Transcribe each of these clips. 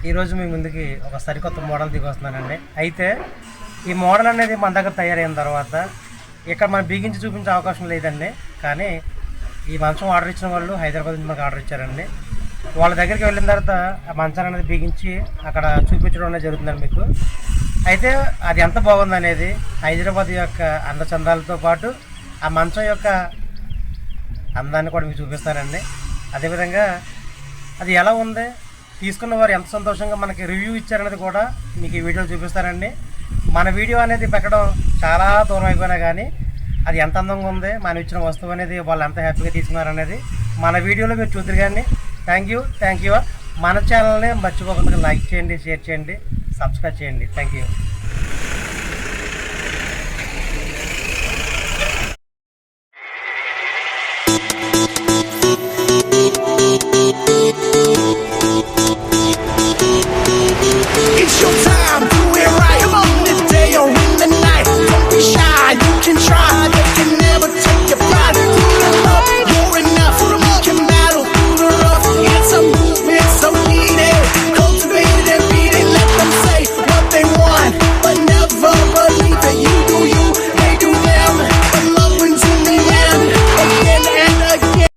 ఈరోజు మీ ముందుకి ఒక సరికొత్త మోడల్ దిగొస్తున్నానండి. అయితే ఈ మోడల్ అనేది మన దగ్గర తయారైన తర్వాత ఇక్కడ మనం బిగించి చూపించే అవకాశం లేదండి. కానీ ఈ మంచం ఆర్డర్ ఇచ్చిన వాళ్ళు హైదరాబాద్ నుంచి మనకు ఆర్డర్ ఇచ్చారండి. వాళ్ళ దగ్గరికి వెళ్ళిన తర్వాత ఆ మంచాన్ని అనేది బిగించి అక్కడ చూపించడం అనేది జరుగుతుందండి మీకు. అయితే అది ఎంత బాగుంది అనేది హైదరాబాద్ యొక్క అందచందాలతో పాటు ఆ మంచం యొక్క అందాన్ని కూడా మీకు చూపిస్తారండి. అదేవిధంగా అది ఎలా ఉంది, తీసుకున్న వారు ఎంత సంతోషంగా మనకి రివ్యూ ఇచ్చారనేది కూడా మీకు ఈ వీడియోలో చూపిస్తారండి. మన వీడియో అనేది పెట్టడం చాలా దూరం అయిపోయినా కానీ అది ఎంత అందంగా ఉంది, మనం ఇచ్చిన వస్తువు అనేది వాళ్ళు ఎంత హ్యాపీగా తీసుకున్నారనేది మన వీడియోలో మీరు చూద్దరు. కానీ థ్యాంక్ యూ. మన ఛానల్ని మర్చిపోకుండా లైక్ చేయండి, షేర్ చేయండి, సబ్స్క్రైబ్ చేయండి. Thank you. It's your time, do it right. Come on, in the day or in the night. Don't be shy, you can try. They can never take your pride. Put it up, you're enough. You can battle through the rough. It's a movement, so needed. Cultivate it and beat it. Let them say what they want, but never believe that you do you, they do them. But love wins in the end, again and again.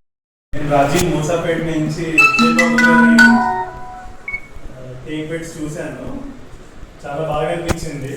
Rajiv Moosapet నుంచి take beds చూశాను, చాలా బాగా అనిపించింది.